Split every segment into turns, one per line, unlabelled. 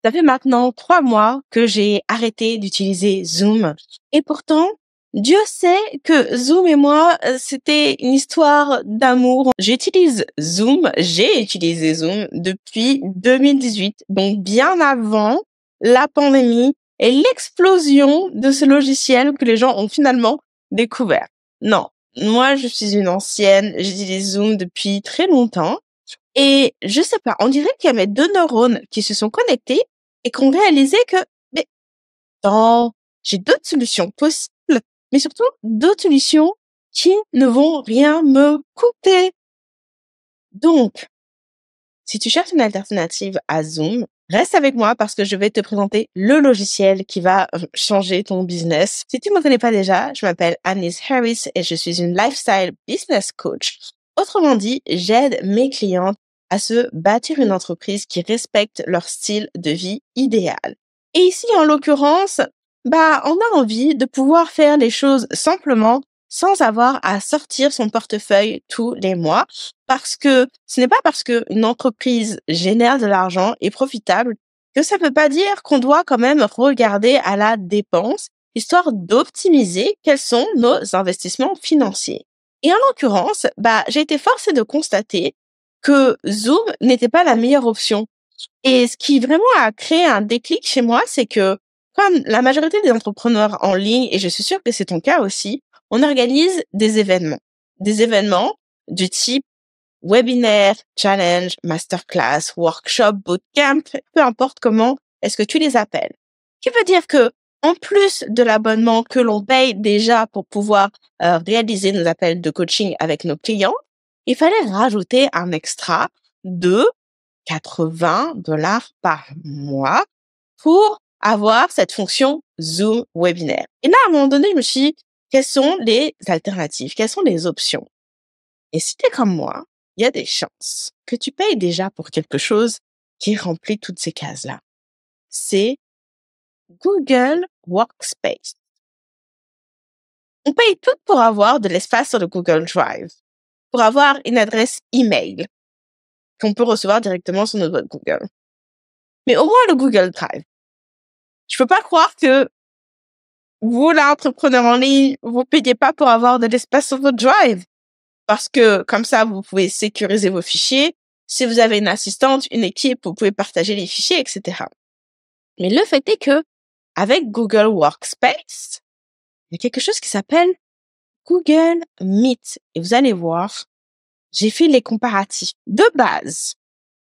Ça fait maintenant 3 mois que j'ai arrêté d'utiliser Zoom. Et pourtant, Dieu sait que Zoom et moi, c'était une histoire d'amour. J'ai utilisé Zoom depuis 2018, donc bien avant la pandémie et l'explosion de ce logiciel que les gens ont finalement découvert. Non, moi je suis une ancienne, j'utilise Zoom depuis très longtemps. Et je sais pas, on dirait qu'il y avait 2 neurones qui se sont connectés et qu'on réalisait que, mais attends, j'ai d'autres solutions possibles, mais surtout d'autres solutions qui ne vont rien me coûter. Donc, si tu cherches une alternative à Zoom, reste avec moi parce que je vais te présenter le logiciel qui va changer ton business. Si tu ne me connais pas déjà, je m'appelle Anis Harris et je suis une lifestyle business coach. Autrement dit, j'aide mes clientes à se bâtir une entreprise qui respecte leur style de vie idéal. Et ici, en l'occurrence, on a envie de pouvoir faire les choses simplement sans avoir à sortir son portefeuille tous les mois. Parce que ce n'est pas parce qu'une entreprise génère de l'argent et profitable que ça ne veut pas dire qu'on doit quand même regarder à la dépense, histoire d'optimiser quels sont nos investissements financiers. Et en l'occurrence, j'ai été forcée de constater que Zoom n'était pas la meilleure option. Et ce qui vraiment a créé un déclic chez moi, c'est que comme la majorité des entrepreneurs en ligne, et je suis sûre que c'est ton cas aussi, on organise des événements. Des événements du type webinaire, challenge, masterclass, workshop, bootcamp, peu importe comment est-ce que tu les appelles. Ce qui veut dire que, en plus de l'abonnement que l'on paye déjà pour pouvoir réaliser nos appels de coaching avec nos clients, il fallait rajouter un extra de $80 par mois pour avoir cette fonction Zoom webinaire. Et là, à un moment donné, je me suis dit, quelles sont les alternatives? Quelles sont les options? Et si t'es comme moi, il y a des chances que tu payes déjà pour quelque chose qui remplit toutes ces cases-là. C'est Google Workspace. On paye tout pour avoir de l'espace sur le Google Drive, pour avoir une adresse email qu'on peut recevoir directement sur notre boîte Google. Mais au moins le Google Drive. Je peux pas croire que vous, l'entrepreneur en ligne, vous payez pas pour avoir de l'espace sur votre Drive. Parce que comme ça, vous pouvez sécuriser vos fichiers. Si vous avez une assistante, une équipe, vous pouvez partager les fichiers, etc. Mais le fait est que avec Google Workspace, il y a quelque chose qui s'appelle Google Meet. Et vous allez voir, j'ai fait les comparatifs. De base,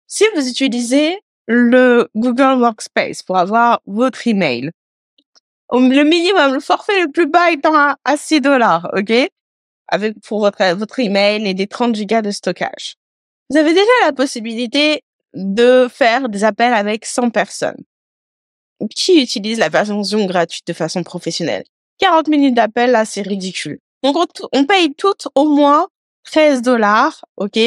si vous utilisez le Google Workspace pour avoir votre email, le minimum, le forfait le plus bas étant à $6, ok? Pour votre email et des 30 gigas de stockage. Vous avez déjà la possibilité de faire des appels avec 100 personnes qui utilisent la version Zoom gratuite de façon professionnelle. 40 minutes d'appel, là, c'est ridicule. Donc, on paye toutes au moins $13, ok,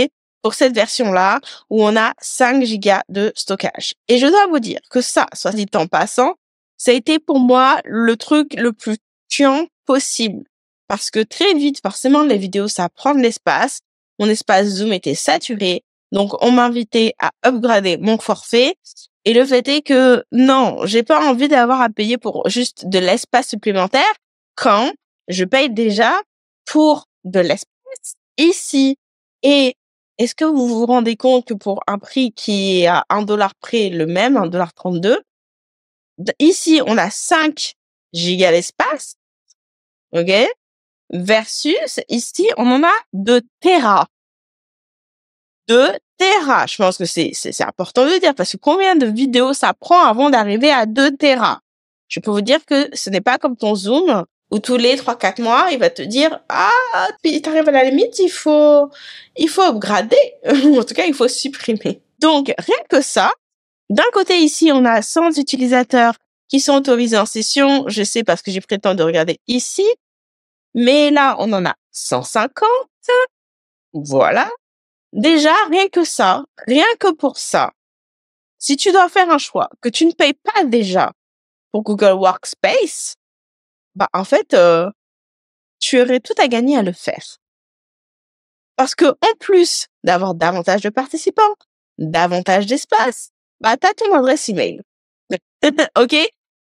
pour cette version-là, où on a 5 gigas de stockage. Et je dois vous dire que ça, soit dit en passant, ça a été pour moi le truc le plus chiant possible. Parce que très vite, forcément, les vidéos, ça prend de l'espace. Mon espace Zoom était saturé. Donc, on m'invitait à upgrader mon forfait. Et le fait est que non, j'ai pas envie d'avoir à payer pour juste de l'espace supplémentaire quand je paye déjà pour de l'espace ici. Et est-ce que vous vous rendez compte que pour un prix qui est à $1 près, le même, $1,32, ici, on a 5 gigas d'espace, ok? Versus, ici, on en a 2 téras. 2 téras. Je pense que c'est important de le dire parce que combien de vidéos ça prend avant d'arriver à 2 téras? Je peux vous dire que ce n'est pas comme ton Zoom où tous les 3-4 mois, il va te dire, puis t'arrives à la limite, il faut upgrader. En tout cas, il faut supprimer. Donc, rien que ça, d'un côté ici, on a 100 utilisateurs qui sont autorisés en session. Je sais parce que j'ai pris le temps de regarder ici. Mais là, on en a 150. Voilà. Déjà, rien que ça, rien que pour ça, si tu dois faire un choix que tu ne payes pas déjà pour Google Workspace, en fait, tu aurais tout à gagner à le faire. Parce que en plus d'avoir davantage de participants, davantage d'espace, t'as ton adresse email. OK?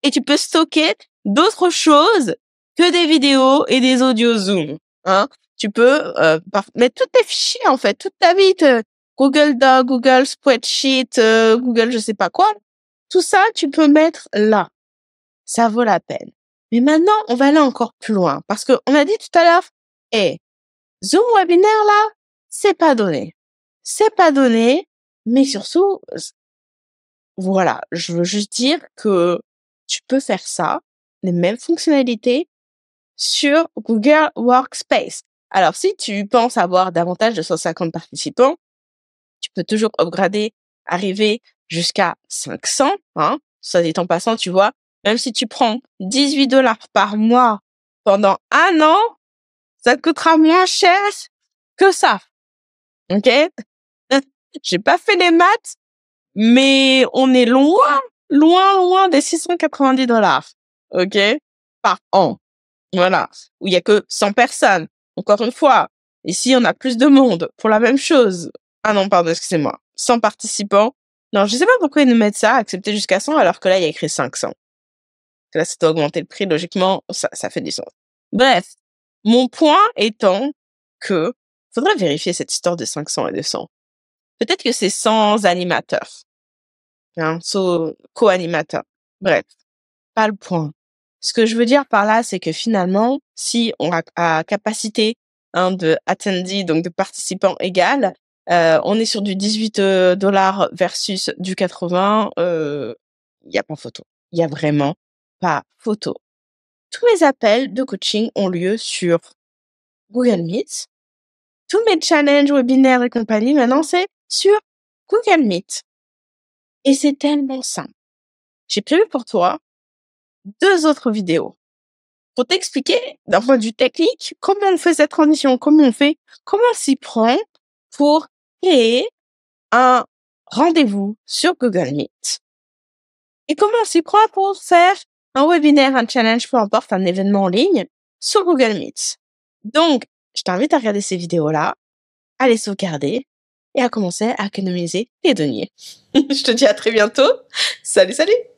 Et tu peux stocker d'autres choses que des vidéos et des audios Zoom, hein. Tu peux, mettre tous tes fichiers, en fait, toute ta vie, Google Doc, Google Spreadsheet, Google je sais pas quoi. Tout ça, tu peux mettre là. Ça vaut la peine. Mais maintenant, on va aller encore plus loin parce qu'on a dit tout à l'heure, hey, Zoom webinaire là, c'est pas donné. C'est pas donné, mais surtout, voilà, je veux juste dire que tu peux faire ça, les mêmes fonctionnalités sur Google Workspace. Alors, si tu penses avoir davantage de 150 participants, tu peux toujours upgrader, arriver jusqu'à 500, hein. Soit dit en passant, tu vois, même si tu prends $18 par mois pendant 1 an, ça te coûtera moins cher que ça. OK? J'ai pas fait les maths, mais on est loin, loin, loin des $690. OK? Par an. Voilà. Où il y a que 100 personnes. Encore une fois, ici, on a plus de monde pour la même chose. Ah non, pardon, excusez-moi. 100 participants. Non, je sais pas pourquoi ils nous mettent ça, accepter jusqu'à 100, alors que là, il y a écrit 500. Là, ça doit augmenter le prix, logiquement, ça fait du sens. Bref. Mon point étant que, faudrait vérifier cette histoire de 500 et de 100. Peut-être que c'est sans animateur. Hein, co-animateur. Bref. Pas le point. Ce que je veux dire par là, c'est que finalement, si on a à capacité, hein, de attendees, donc de participants égale, on est sur du 18 dollars versus du 80, il y a pas photo. Il y a vraiment pas photo. Tous mes appels de coaching ont lieu sur Google Meet. Tous mes challenges, webinaires et compagnie, maintenant, c'est sur Google Meet. Et c'est tellement simple. J'ai prévu pour toi 2 autres vidéos pour t'expliquer d'un point de vue technique comment on fait cette transition, comment on s'y prend pour créer un rendez-vous sur Google Meet. Et comment on s'y prend pour faire un webinaire, un challenge, peu importe, un événement en ligne sur Google Meet. Donc, je t'invite à regarder ces vidéos-là, à les sauvegarder et à commencer à économiser tes deniers. Je te dis à très bientôt. Salut, salut!